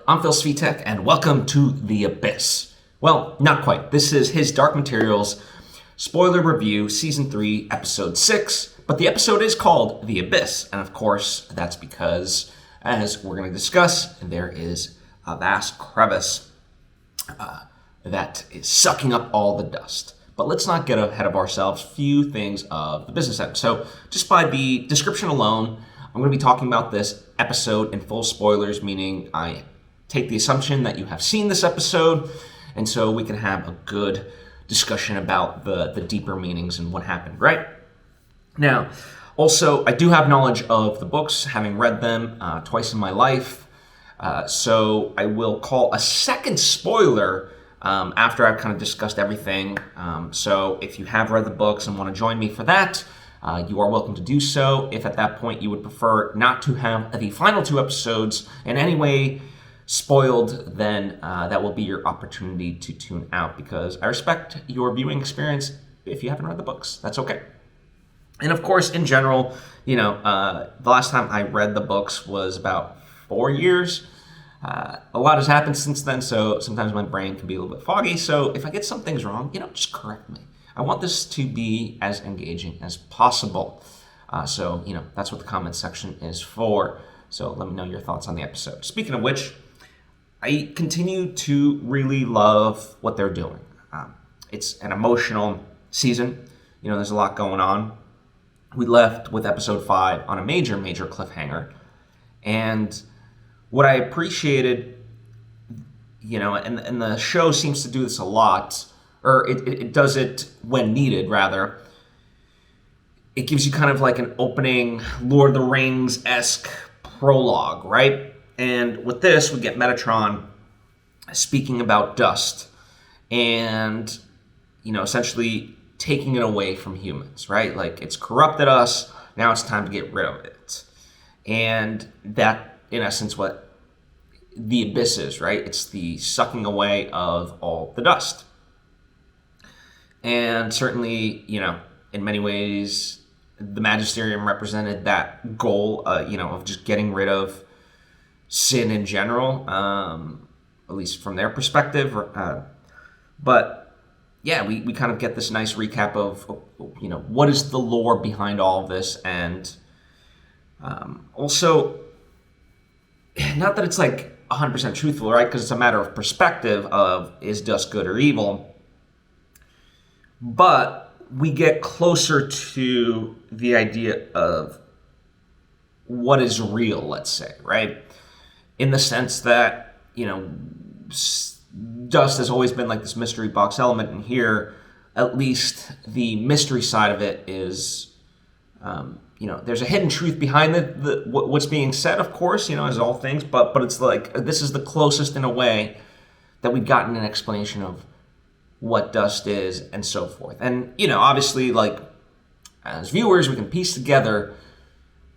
I'm Phil Svitek, and welcome to The Abyss. Well, not quite. This is his Dark Materials spoiler review, Season 3, Episode 6, but the episode is called The Abyss, and of course, that's because, as we're going to discuss, there is a vast crevice that is sucking up all the dust. But let's not get ahead of ourselves. Few things of the business end. So, just by the description alone, I'm going to be talking about this episode in full spoilers, meaning I take the assumption that you have seen this episode, and so we can have a good discussion about the deeper meanings and what happened, right? Now, also, I do have knowledge of the books, having read them twice in my life, so I will call a second spoiler after I've kind of discussed everything. So if you have read the books and want to join me for that, you are welcome to do so. If at that point you would prefer not to have the final two episodes in any way spoiled, then that will be your opportunity to tune out, because I respect your viewing experience if you haven't read the books. That's okay. And of course, in general, the last time I read the books was about 4 years. A lot has happened since then, so sometimes my brain can be a little bit foggy. So if I get some things wrong, just correct me. I want this to be as engaging as possible. So that's what the comment section is for. So let me know your thoughts on the episode. Speaking of which, I continue to really love what they're doing. It's an emotional season. There's a lot going on. We left with episode 5 on a major cliffhanger. And what I appreciated, and the show seems to do this a lot, or it does it when needed, rather. It gives you kind of like an opening Lord of the Rings-esque prologue, right? And with this, we get Metatron speaking about dust and, essentially taking it away from humans, right? Like, it's corrupted us, now it's time to get rid of it. And that, in essence, what the abyss is, right? It's the sucking away of all the dust. And certainly, in many ways, the Magisterium represented that goal, of just getting rid of sin in general, at least from their perspective. But yeah, we kind of get this nice recap of, what is the lore behind all of this. And also, not that it's like 100% truthful, right? Because it's a matter of perspective of, is dust good or evil? But we get closer to the idea of what is real, let's say, right? In the sense that, dust has always been like this mystery box element, and here, at least the mystery side of it is, there's a hidden truth behind what's being said, of course, as all things, but it's like, this is the closest in a way that we've gotten an explanation of what dust is and so forth. And, obviously, like, as viewers, we can piece together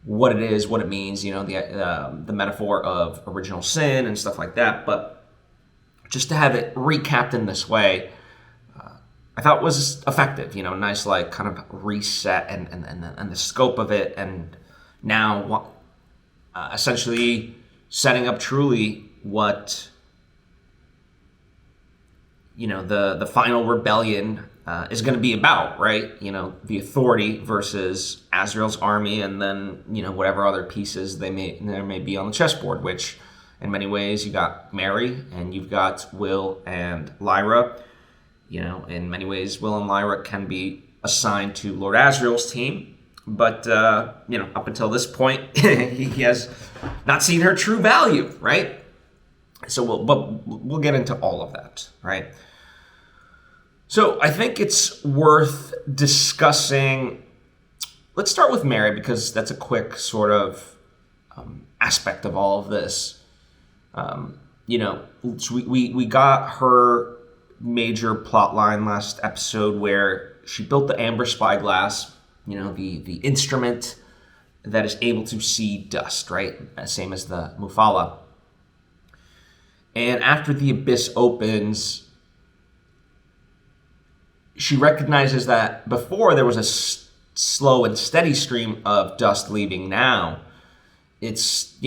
what it is, what it means, the metaphor of original sin and stuff like that. But just to have it recapped in this way, I thought was effective, nice, like, kind of reset and the scope of it. And now essentially setting up truly what, the final rebellion is going to be about, right? The Authority versus Asriel's army, and then, whatever other pieces there may be on the chessboard, which in many ways you got Mary and you've got Will and Lyra. In many ways, Will and Lyra can be assigned to Lord Asriel's team, but, up until this point, he has not seen her true value, right? So we'll get into all of that, right? So I think it's worth discussing. Let's start with Mary, because that's a quick sort of aspect of all of this. We got her major plot line last episode where she built the Amber Spyglass, the instrument that is able to see dust, right? Same as the Mufala. And after the abyss opens, she recognizes that before there was a slow and steady stream of dust leaving. Now it's,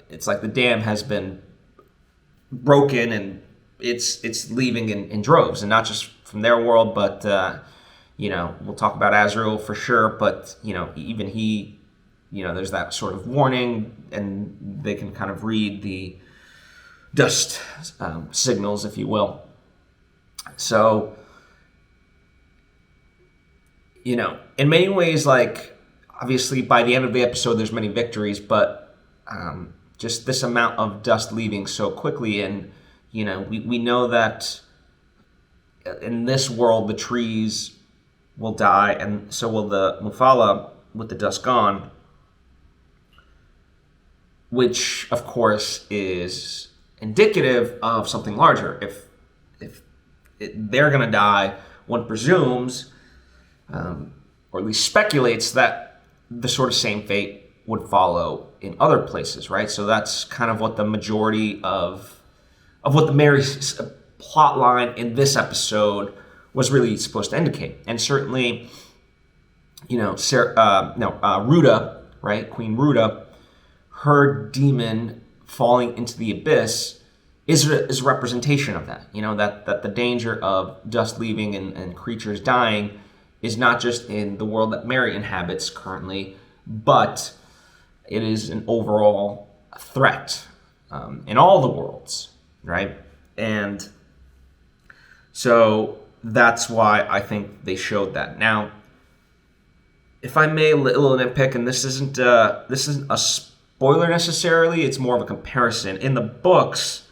it's like the dam has been broken, and it's leaving in droves, and not just from their world, but we'll talk about Asriel for sure, but even he, there's that sort of warning, and they can kind of read the dust signals, if you will. So, in many ways, like, obviously by the end of the episode there's many victories, but just this amount of dust leaving so quickly, and we know that in this world the trees will die, and so will the Mufala with the dust gone, which of course is indicative of something larger. If they're going to die, one presumes, or at least speculates, that the sort of same fate would follow in other places, right? So that's kind of what the majority of what the Mary plot line in this episode was really supposed to indicate. And certainly, Ruda, right? Queen Ruda, her demon falling into the abyss is a representation of that. That the danger of dust leaving and creatures dying is not just in the world that Mary inhabits currently, but it is an overall threat in all the worlds, right? And so that's why I think they showed that. Now, if I may, a little nitpick, and this isn't a spoiler necessarily, it's more of a comparison. In the books,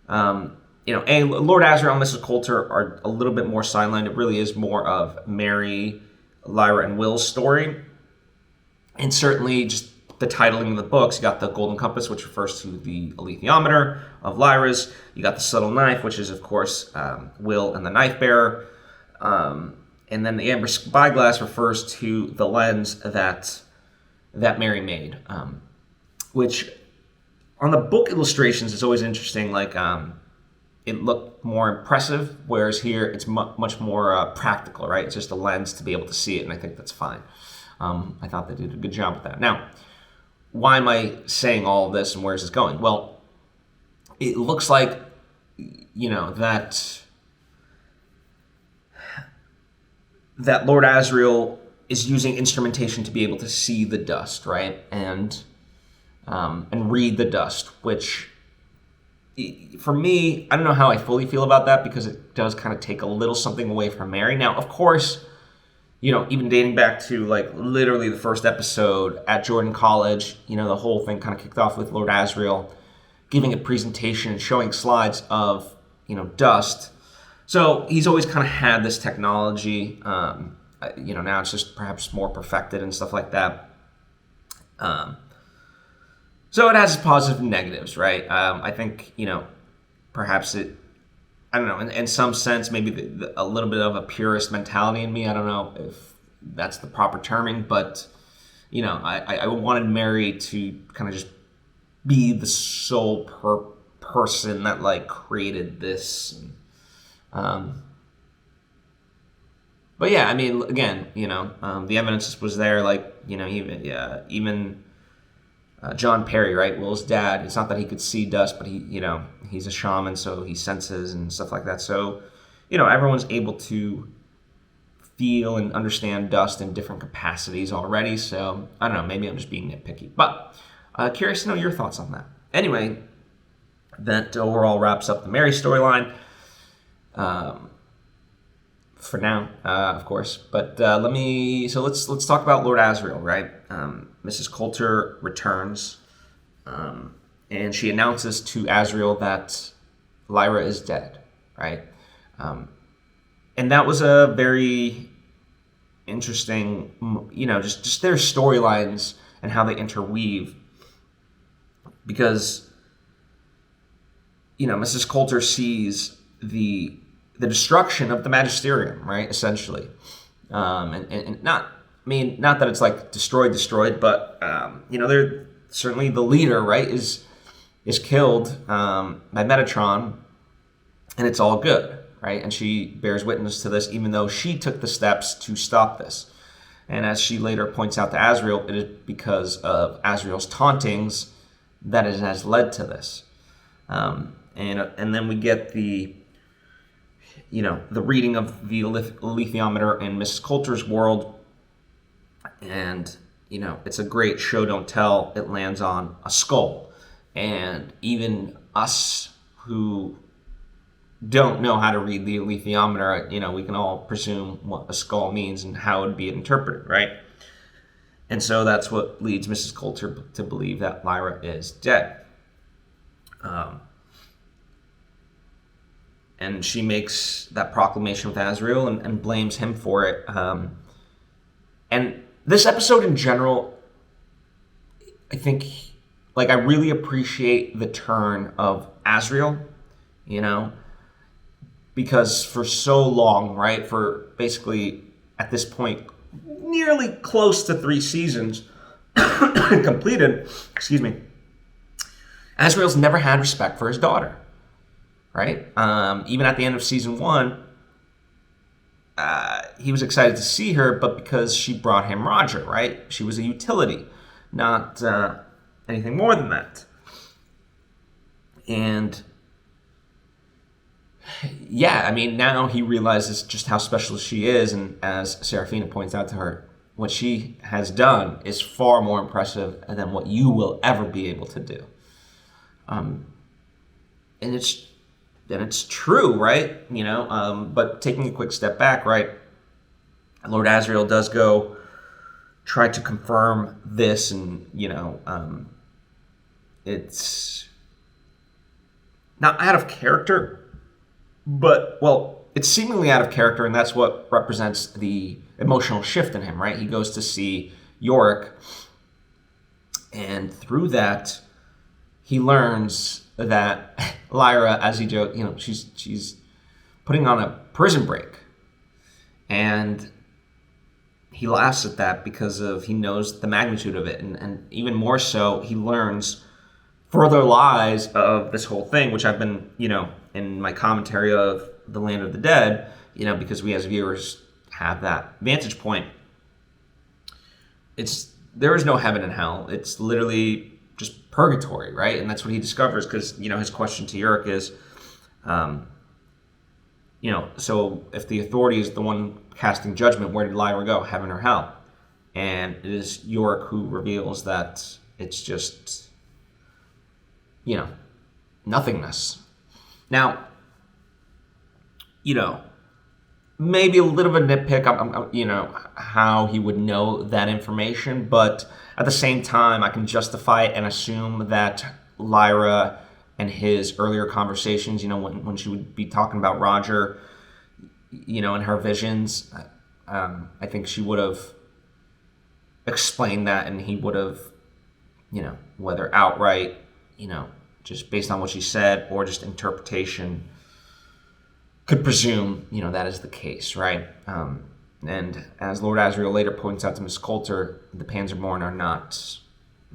Lord Asriel and Mrs. Coulter are a little bit more sidelined. It really is more of Mary, Lyra, and Will's story. And certainly just the titling of the books, you got the Golden Compass, which refers to the alethiometer of Lyra's. You got the Subtle Knife, which is, of course, Will and the Knife Bearer. And then the Amber Spyglass refers to the lens that Mary made, which on the book illustrations is always interesting. Like, it looked more impressive, whereas here it's much more practical, right? It's just a lens to be able to see it, and I think that's fine. I thought they did a good job with that. Now, why am I saying all of this, and where is this going? Well, it looks like, that Lord Asriel is using instrumentation to be able to see the dust, right? And read the dust, which, for me, I don't know how I fully feel about that, because it does kind of take a little something away from Mary. Now, of course, even dating back to, like, literally the first episode at Jordan College, the whole thing kind of kicked off with Lord Asriel giving a presentation and showing slides of, dust. So he's always kind of had this technology. Now it's just perhaps more perfected and stuff like that. So it has its positives and negatives, right? I think, perhaps it, I don't know, in some sense, maybe a little bit of a purist mentality in me. I don't know if that's the proper terming, but, I wanted Mary to kind of just be the sole person that, like, created this. But yeah, I mean, again, the evidence was there, like, even John Perry, right, Will's dad, it's not that he could see dust, but he's a shaman, so he senses and stuff like that. So, everyone's able to feel and understand dust in different capacities already. So, I don't know, maybe I'm just being nitpicky. But curious to know your thoughts on that. Anyway, that overall wraps up the Mary storyline. For now, of course. But let's talk about Lord Asriel, right? Mrs. Coulter returns, and she announces to Asriel that Lyra is dead, right? And that was a very interesting, just their storylines and how they interweave, because, Mrs. Coulter sees the destruction of the magisterium, right? Essentially, and not that it's like destroyed, but they're certainly the leader, right? Is killed by Metatron, and it's all good, right? And she bears witness to this, even though she took the steps to stop this. And as she later points out to Asriel, it is because of Asriel's tauntings that it has led to this. And then we get the reading of the alethiometer in Mrs. Coulter's world, and it's a great show don't tell. It lands on a skull, and even us who don't know how to read the alethiometer, we can all presume what a skull means and how it would be interpreted, right? And so that's what leads Mrs. Coulter to believe that Lyra is dead. And she makes that proclamation with Asriel and blames him for it. And this episode in general, I think, I really appreciate the turn of Asriel, because for so long, right, for basically at this point, nearly close to 3 seasons completed, Asriel's never had respect for his daughter, right? Even at the end of season 1, he was excited to see her, but because she brought him Roger, right? She was a utility, not anything more than that. And yeah, now he realizes just how special she is, and as Serafina points out to her, what she has done is far more impressive than what you will ever be able to do. And it's true, right? But taking a quick step back, right? Lord Asriel does go try to confirm this, and it's not out of character, but it's seemingly out of character, and that's what represents the emotional shift in him, right? He goes to see Yorick, and through that, he learns that Lyra, as he joked, she's putting on a prison break, and he laughs at that because he knows the magnitude of it, and even more so, he learns further lies of this whole thing, which I've been, in my commentary of The Land of the Dead, because we as viewers have that vantage point. There is no heaven and hell. It's literally just purgatory, right? And that's what he discovers, because, his question to Yorick is, so if the authority is the one casting judgment, where did Lyra go, heaven or hell? And it is Yorick who reveals that it's just, nothingness. Now, maybe a little bit of a nitpick, how he would know that information, but at the same time, I can justify it and assume that Lyra and his earlier conversations, when she would be talking about Roger, in her visions, I think she would have explained that, and he would have, whether outright, just based on what she said or just interpretation, could presume, that is the case, right? And as Lord Asriel later points out to Miss Coulter, the Panzerborn are not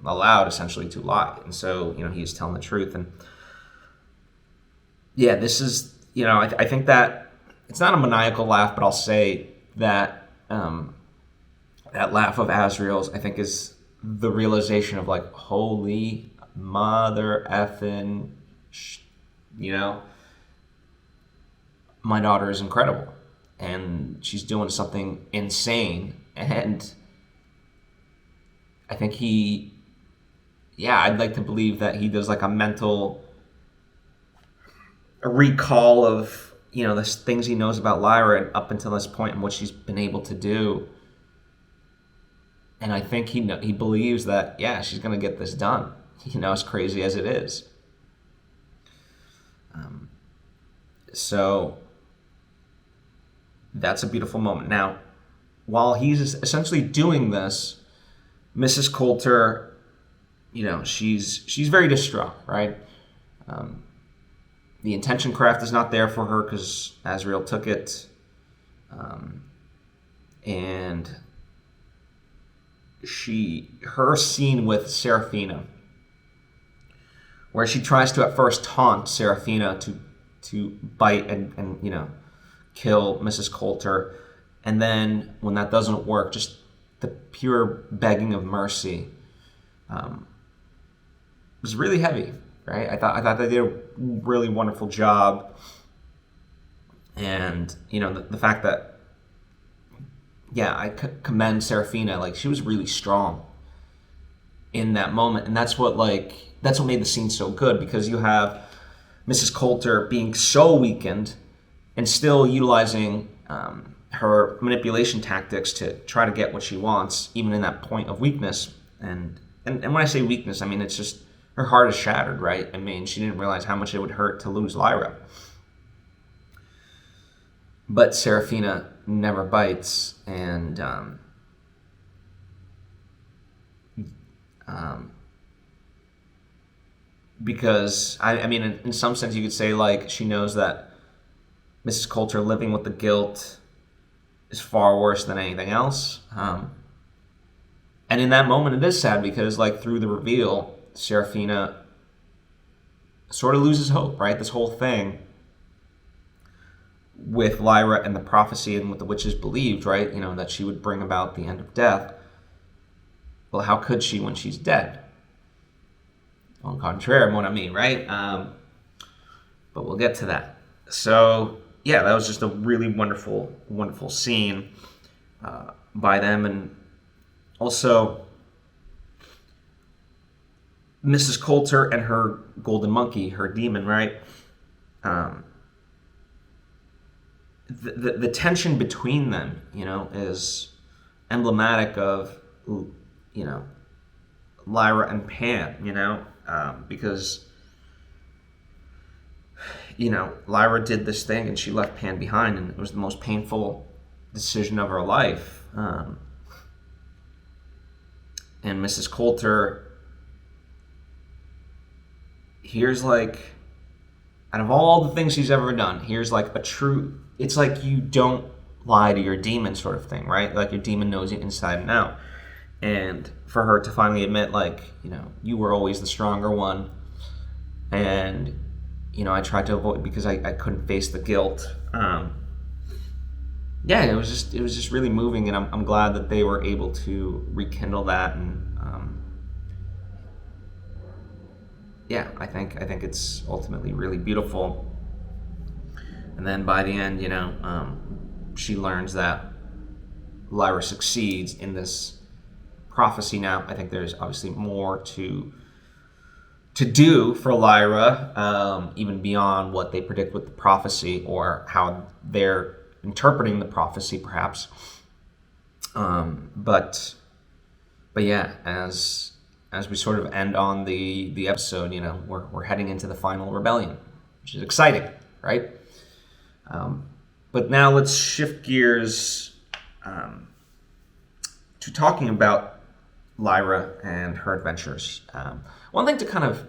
allowed, essentially, to lie. And so, he is telling the truth. And yeah, this is, I think that it's not a maniacal laugh, but I'll say that that laugh of Asriel's, I think, is the realization of, holy mother effing, my daughter is incredible, and she's doing something insane. And I think I'd like to believe that he does a mental recall of, the things he knows about Lyra up until this point and what she's been able to do. And I think he believes that, she's going to get this done, as crazy as it is. So that's a beautiful moment. Now, while he's essentially doing this, Mrs. Coulter, she's very distraught, right? The intention craft is not there for her because Asriel took it. And her scene with Serafina, where she tries to at first taunt Serafina to bite and kill Mrs. Coulter, and then when that doesn't work, just the pure begging of mercy was really heavy, right? I thought they did a really wonderful job. And, the fact that, I commend Serafina. Like, she was really strong in that moment. And that's what made the scene so good, because you have Mrs. Coulter being so weakened and still utilizing her manipulation tactics to try to get what she wants, even in that point of weakness. And when I say weakness, I mean, it's just her heart is shattered, right? I mean, she didn't realize how much it would hurt to lose Lyra. But Serafina never bites, and because, I mean, in some sense you could say, like, she knows that Mrs. Coulter living with the guilt is far worse than anything else. And in that moment, it is sad, because, like, through the reveal, Serafina sort of loses hope, right? This whole thing with Lyra and the prophecy and what the witches believed, right? That she would bring about the end of death. Well, how could she when she's dead? Au contraire, mon ami, right? But we'll get to that. So, that was just a really wonderful, wonderful scene by them. And also, Mrs. Coulter and her golden monkey, her demon, right? The tension between them, is emblematic of, Lyra and Pan, because, Lyra did this thing and she left Pan behind, and it was the most painful decision of her life. And Mrs. Coulter, here's like, out of all the things she's ever done, here's like a true, it's like you don't lie to your demon sort of thing, right? Like, your demon knows you inside and out. And for her to finally admit, like, you were always the stronger one, and, I tried to avoid because I couldn't face the guilt. It was just really moving, and I'm glad that they were able to rekindle that. And I think it's ultimately really beautiful. And then by the end, she learns that Lyra succeeds in this prophecy. Now, I think there's obviously more to do for Lyra, even beyond what they predict with the prophecy, or how they're interpreting the prophecy, perhaps. But as we sort of end on the episode, we're heading into the final rebellion, which is exciting, right? But now let's shift gears to talking about Lyra and her adventures. One thing to kind of,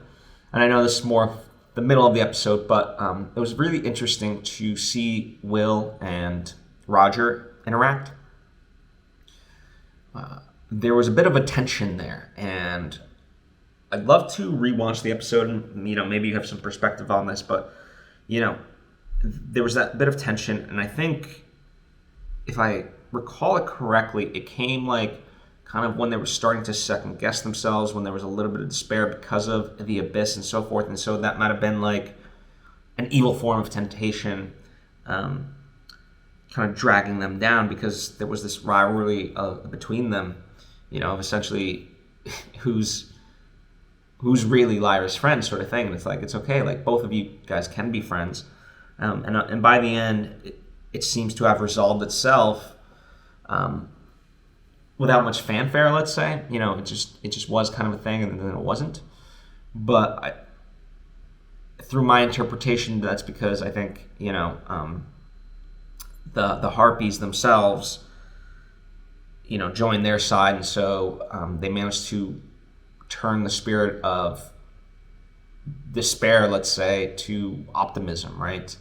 and I know this is more the middle of the episode, but it was really interesting to see Will and Roger interact. There was a bit of a tension there, and I'd love to rewatch the episode, and maybe you have some perspective on this, but there was that bit of tension, and I think, if I recall it correctly, it came like kind of when they were starting to second guess themselves, when there was a little bit of despair because of the abyss and so forth, and so that might have been like an evil form of temptation, kind of dragging them down, because there was this rivalry between them, of essentially who's really Lyra's friend, sort of thing. And it's like, it's okay, like, both of you guys can be friends, and by the end, it seems to have resolved itself. Without much fanfare, let's say, it just was kind of a thing, and then it wasn't. But through my interpretation, that's because I think the Harpies themselves, joined their side, and so they managed to turn the spirit of despair, let's say, to optimism, right?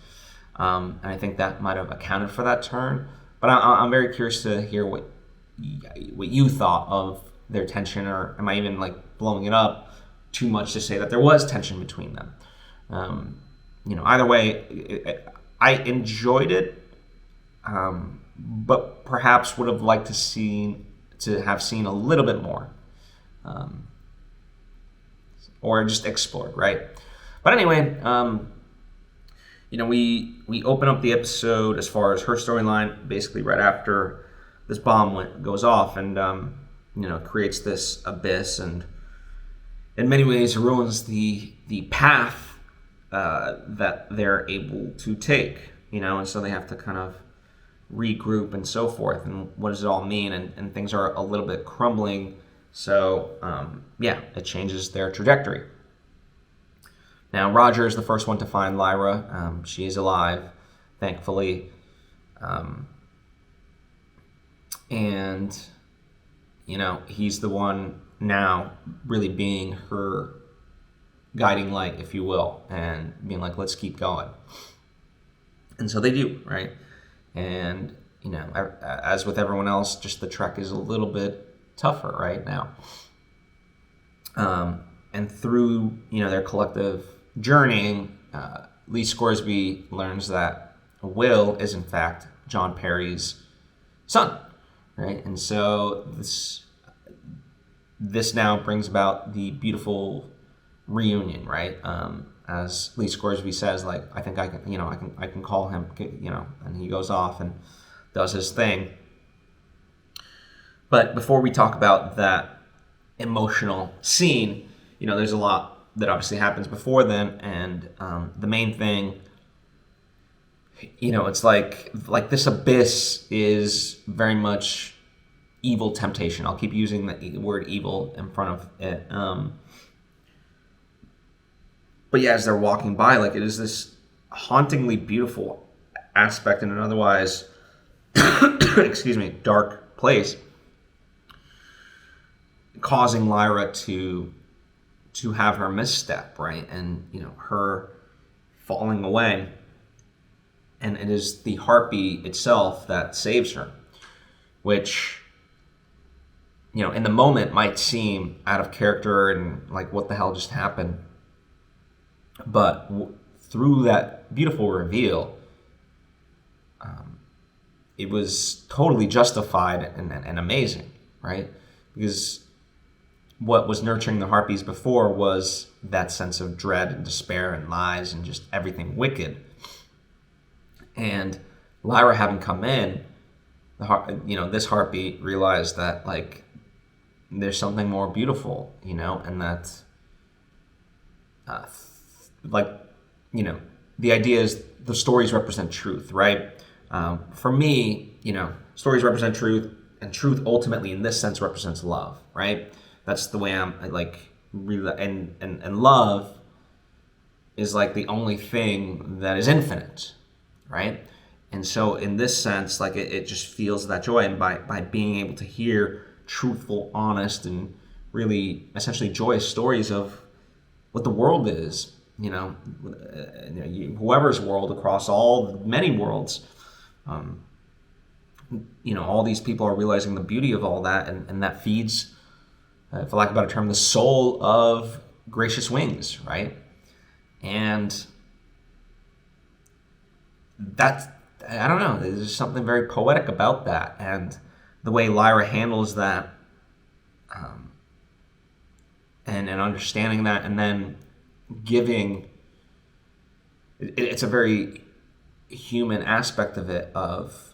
And I think that might have accounted for that turn. But I'm very curious to hear what you thought of their tension, or am I even like blowing it up too much to say that there was tension between them? Either way, I enjoyed it, but perhaps would have liked to have seen a little bit more, or just explored, right? But anyway, we open up the episode as far as her storyline, basically right after this bomb goes off, and creates this abyss, and in many ways ruins the path that they're able to take. And so they have to kind of regroup and so forth. And what does it all mean? And things are a little bit crumbling. So it changes their trajectory. Now, Roger is the first one to find Lyra. She is alive, thankfully. And, he's the one now really being her guiding light, if you will, and being like, let's keep going. And so they do, right? And, as with everyone else, just the trek is a little bit tougher right now. And through, their collective journeying, Lee Scoresby learns that Will is, in fact, John Perry's son, right? And so this now brings about the beautiful reunion, right? As Lee Scoresby says, like, I think I can call him, and he goes off and does his thing. But before we talk about that emotional scene, there's a lot that obviously happens before then, and the main thing, it's like this abyss is very much evil temptation. I'll keep using the word evil in front of it. But yeah, as they're walking by, like, it is this hauntingly beautiful aspect in an otherwise, dark place, causing Lyra to have her misstep, right? And, her falling away. And it is the harpy itself that saves her, which, in the moment might seem out of character and like, what the hell just happened? But through that beautiful reveal, it was totally justified and amazing, right? Because what was nurturing the harpies before was that sense of dread and despair and lies and just everything wicked. And Lyra having come in, this harpy realized that, like, there's something more beautiful, and that, the idea is the stories represent truth, right? For me, stories represent truth, and truth ultimately in this sense represents love, right? That's the way and love is like the only thing that is infinite, right? And so in this sense, like, it just feels that joy, and by being able to hear truthful, honest, and really essentially joyous stories of what the world is, whoever's world across all many worlds, all these people are realizing the beauty of all that, and that feeds, for lack of a better term, the soul of Gracious Wings, right? And that's, I don't know, there's something very poetic about that, and the way Lyra handles that, and understanding that, and then giving, it's a very human aspect of it, of,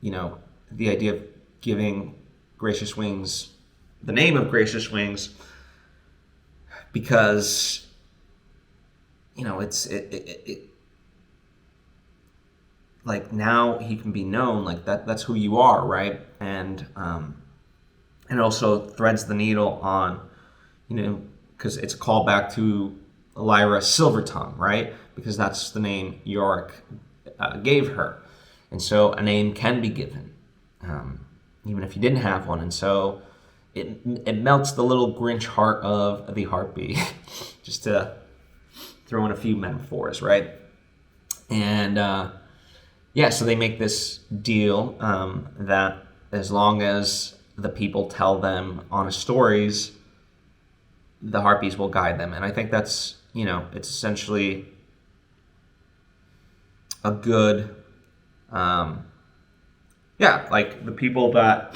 the idea of giving Gracious Wings the name of Gracious Wings, because, it like, now he can be known, like, that's who you are, right? And it also threads the needle on, because it's a callback to Lyra Silvertongue, right? Because that's the name Yorick gave her. And so a name can be given, even if you didn't have one. And so it melts the little Grinch heart of the harpy, just to throw in a few metaphors, right? And so they make this deal that as long as the people tell them honest stories, the harpies will guide them. And I think that's, it's essentially a good, like, the people that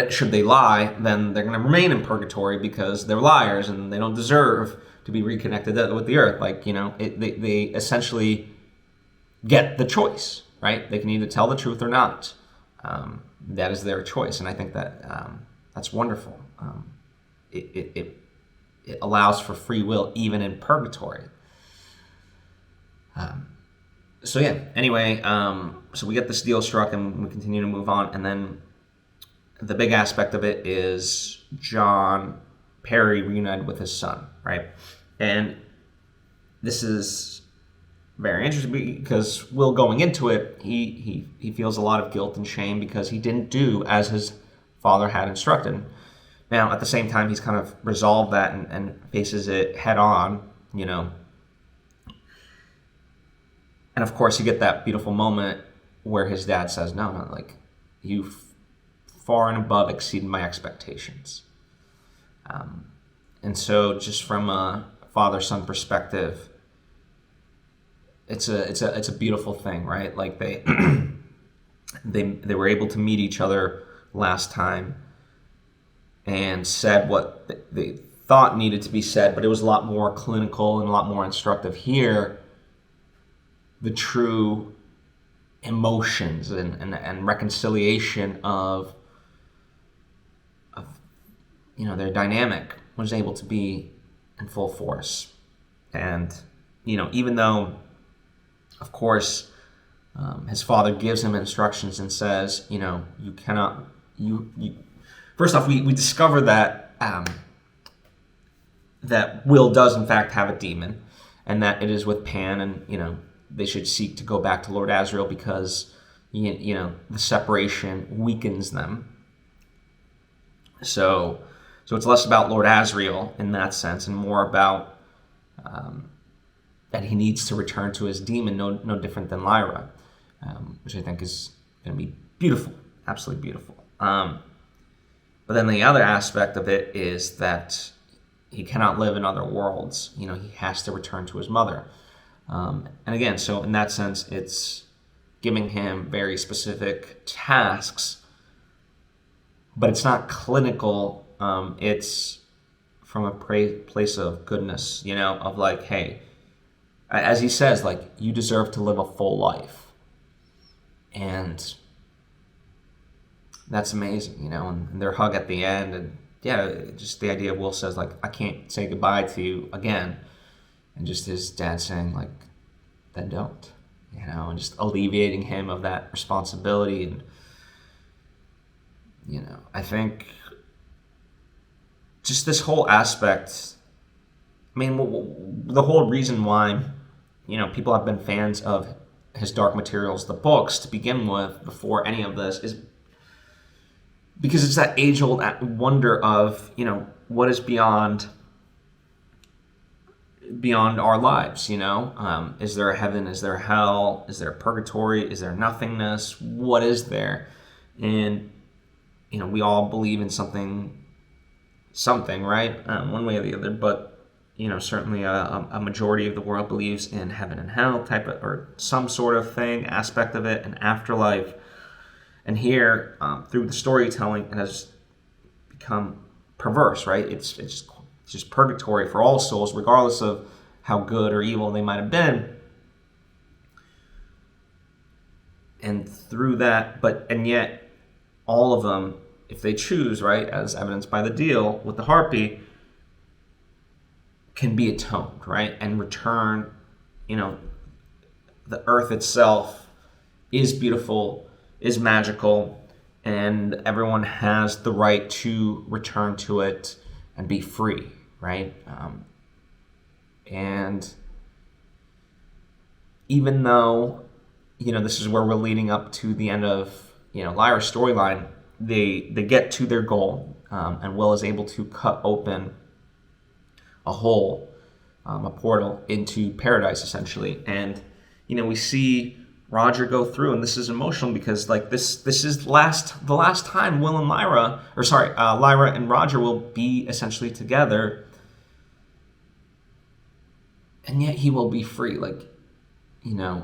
should they lie, then they're going to remain in purgatory because they're liars and they don't deserve to be reconnected with the earth. Like, they essentially get the choice, right? They can either tell the truth or not. That is their choice, and I think that that's wonderful. It allows for free will even in purgatory. So yeah. Anyway, so we get this deal struck, and we continue to move on, and then the big aspect of it is John Perry reunited with his son, right? And this is very interesting because Will, going into it, he feels a lot of guilt and shame because he didn't do as his father had instructed. Now, at the same time, he's kind of resolved that and faces it head on, And of course, you get that beautiful moment where his dad says, no, like, you far and above exceeded my expectations. And so just from a father-son perspective, it's a beautiful thing, right? Like they were able to meet each other last time and said what they thought needed to be said, but it was a lot more clinical and a lot more instructive. Here, the true emotions and reconciliation of their dynamic was able to be in full force. And even though, of course, his father gives him instructions and says, you cannot, first off, we discover that that Will does in fact have a demon, and that it is with Pan, and they should seek to go back to Lord Asriel because the separation weakens them. So it's less about Lord Asriel in that sense, and more about that he needs to return to his demon, no different than Lyra, which I think is going to be beautiful, absolutely beautiful. But then the other aspect of it is that he cannot live in other worlds. He has to return to his mother. And again, so in that sense, it's giving him very specific tasks, but it's not clinical. It's from a place of goodness, of like, hey, as he says, like, you deserve to live a full life. And that's amazing, and their hug at the end, and yeah, just the idea of Will says, like, I can't say goodbye to you again. And just his dad saying, like, then don't, and just alleviating him of that responsibility. And, I think just this whole aspect, the whole reason why, people have been fans of his Dark Materials, the books, to begin with, before any of this, is because it's that age-old wonder of, what is beyond our lives, Is there a heaven? Is there a hell? Is there a purgatory? Is there nothingness? What is there? And, we all believe in something, right? One way or the other, but, certainly a majority of the world believes in heaven and hell type of, or some sort of thing, aspect of it, an afterlife. And here, through the storytelling, it has become perverse, right? It's just purgatory for all souls, regardless of how good or evil they might have been. And through that, and yet, all of them, if they choose, right, as evidenced by the deal with the harpy, can be atoned, right, and return. The earth itself is beautiful, is magical, and everyone has the right to return to it and be free, right? And even though, this is where we're leading up to the end of, Lyra's storyline, they get to their goal, and Will is able to cut open a hole, a portal into paradise, essentially. And, we see Roger go through, and this is emotional because, like, this is the last time Will and Lyra and Roger will be essentially together, and yet he will be free. Like,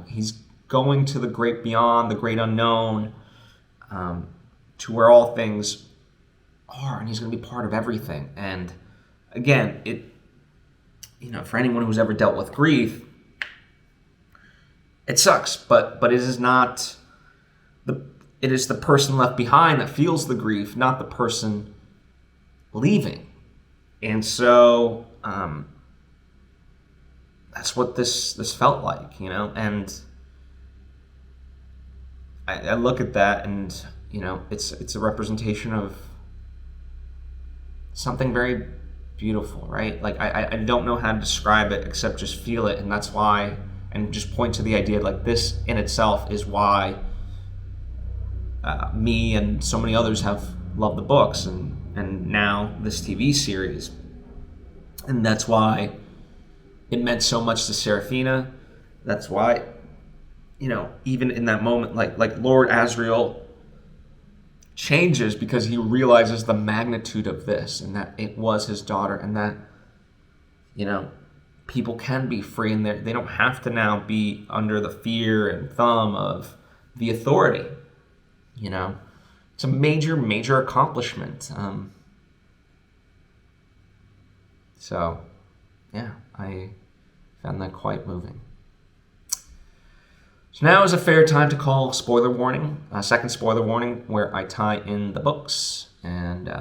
he's going to the great beyond, the great unknown, to where all things are, and he's going to be part of everything. And again, for anyone who's ever dealt with grief, it sucks, but it is not it is the person left behind that feels the grief, not the person leaving. And so that's what this felt like, and I look at that, and it's a representation of something very beautiful, right? Like I don't know how to describe it except just feel it, and that's why, and just point to the idea like this in itself is why me and so many others have loved the books and now this TV series. And that's why it meant so much to Serafina. That's why, even in that moment, like Lord Asriel changes because he realizes the magnitude of this, and that it was his daughter, and that, people can be free, and they don't have to now be under the fear and thumb of the authority. It's a major accomplishment. So, yeah, I found that quite moving. So now is a fair time to call spoiler warning, a second spoiler warning, where I tie in the books and,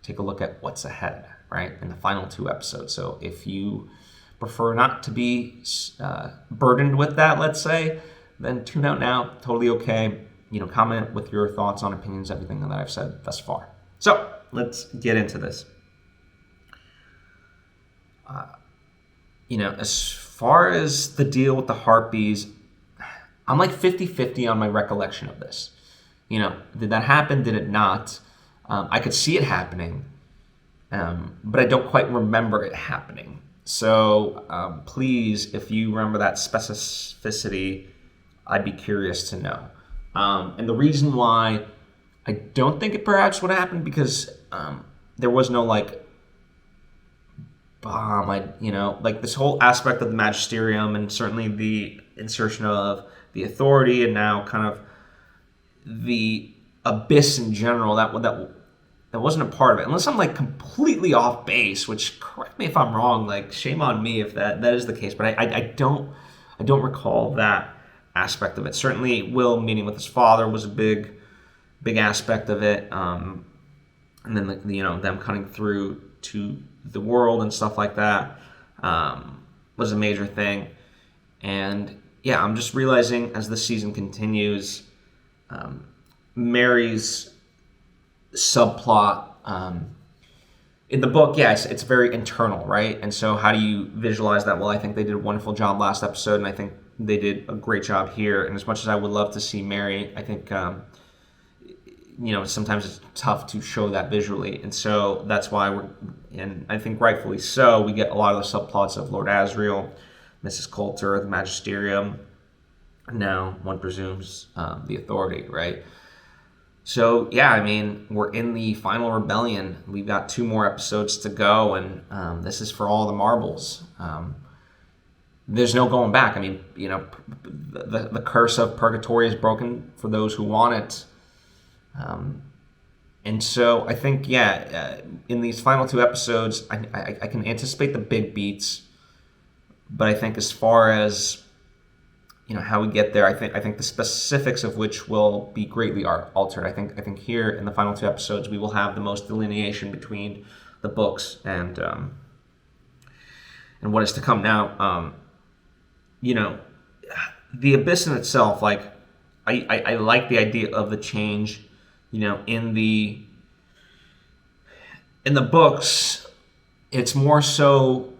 take a look at what's ahead, right, in the final 2 episodes. So if you prefer not to be burdened with that, let's say, then tune out now, totally okay. Comment with your thoughts on opinions, everything that I've said thus far. So let's get into this. As far as the deal with the Harpies, I'm like 50-50 on my recollection of this. Did that happen? Did it not? I could see it happening, but I don't quite remember it happening. So please, if you remember that specificity, I'd be curious to know. And the reason why I don't think it perhaps would happen, because there was no bomb. Like this whole aspect of the magisterium, and certainly the insertion of the authority, and now kind of the abyss in general, that wasn't a part of it, unless I'm completely off base, which, correct me if I'm wrong, shame on me if that is the case, but I don't recall that aspect of it. Certainly Will meeting with his father was a big aspect of it, and then them cutting through to the world and stuff like that was a major thing. And yeah, I'm just realizing as the season continues, Mary's subplot in the book, yes, it's very internal, right? And so how do you visualize that? Well, I think they did a wonderful job last episode, and I think they did a great job here. And as much as I would love to see Mary, I think sometimes it's tough to show that visually, and so that's why and I think rightfully so, we get a lot of the subplots of Lord Asriel, Mrs. Coulter, the Magisterium, now one presumes the authority, right? So yeah, we're in the final rebellion. We've got 2 more episodes to go, and this is for all the marbles. There's no going back. The curse of purgatory is broken for those who want it. And so I think, in these final 2 episodes, I can anticipate the big beats, but I think as far as how we get there, I think the specifics of which will be greatly altered. I think here in the final 2 episodes we will have the most delineation between the books and what is to come. Now, the Abyss in itself, I like the idea of the change. In the books, it's more so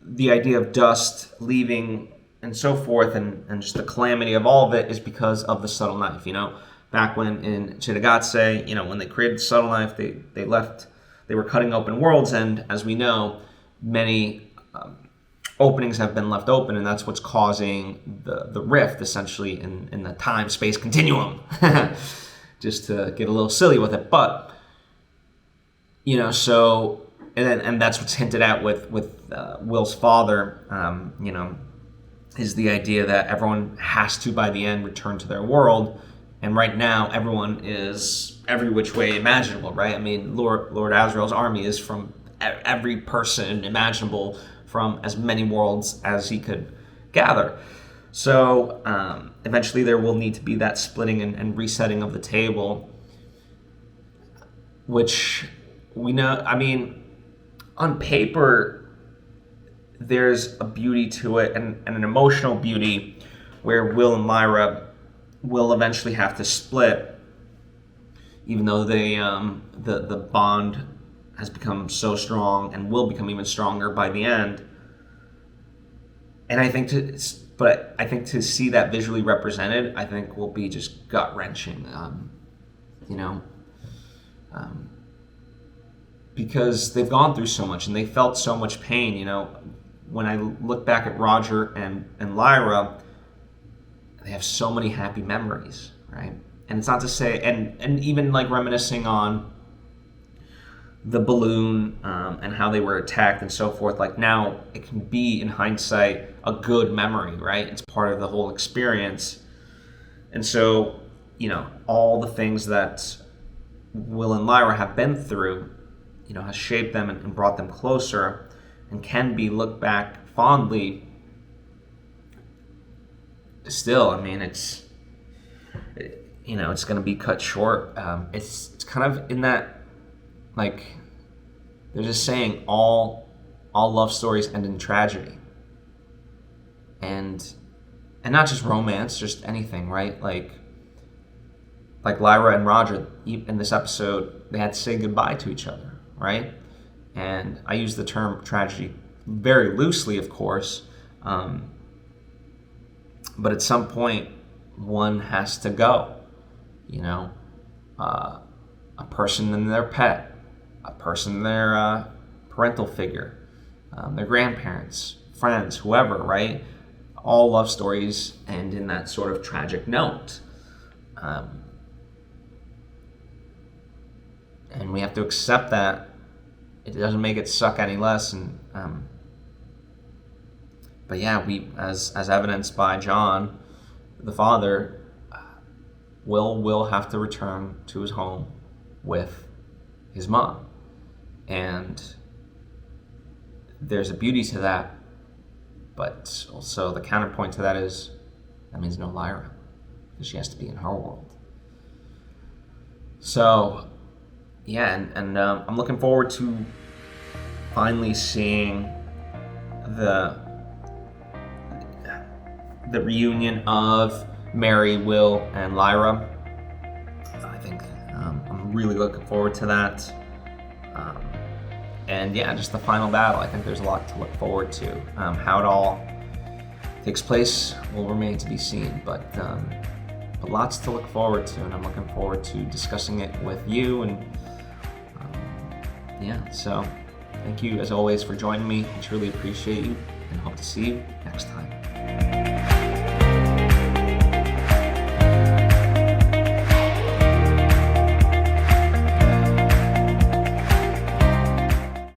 the idea of dust leaving and so forth, and just the calamity of all of it is because of the subtle knife. Back when in Cittàgazze, when they created the subtle knife, they were cutting open worlds, and as we know, many openings have been left open, and that's what's causing the rift, essentially, in the time-space continuum. Just to get a little silly with it, but so, and that's what's hinted at with Will's father. Is the idea that everyone has to, by the end, return to their world, and right now everyone is every which way imaginable, right? Lord Asriel's army is from every person imaginable from as many worlds as he could gather. So eventually there will need to be that splitting and resetting of the table, which we know, I mean, on paper, there's a beauty to it and an emotional beauty where Will and Lyra will eventually have to split, even though they the bond has become so strong and will become even stronger by the end. And I think to see that visually represented, I think will be just gut-wrenching, because they've gone through so much and they felt so much pain. When I look back at Roger and Lyra, they have so many happy memories, right? And it's not to say, and even like reminiscing on the balloon and how they were attacked and so forth, like now it can be, in hindsight, a good memory, right? It's part of the whole experience. And so, all the things that Will and Lyra have been through, has shaped them and brought them closer and can be looked back fondly. Still, I mean, it's going to be cut short. It's kind of in that, like, there's a saying, all love stories end in tragedy. And not just romance, just anything, right? Like Lyra and Roger, in this episode, they had to say goodbye to each other, right? And I use the term tragedy very loosely, of course, but at some point, one has to go. A person and their pet, a person and their parental figure, their grandparents, friends, whoever, right? All love stories end in that sort of tragic note. And we have to accept that. It doesn't make it suck any less. But yeah, we, as evidenced by John, the father, will have to return to his home with his mom. And there's a beauty to that, but also the counterpoint to that is that means no Lyra, because she has to be in her world. So yeah, and I'm looking forward to finally seeing the reunion of Mary, Will, and Lyra. I think I'm really looking forward to that. And yeah, just the final battle. I think there's a lot to look forward to. How it all takes place will remain to be seen, but lots to look forward to, and I'm looking forward to discussing it with you. And so thank you as always for joining me. I truly appreciate you, and hope to see you next time.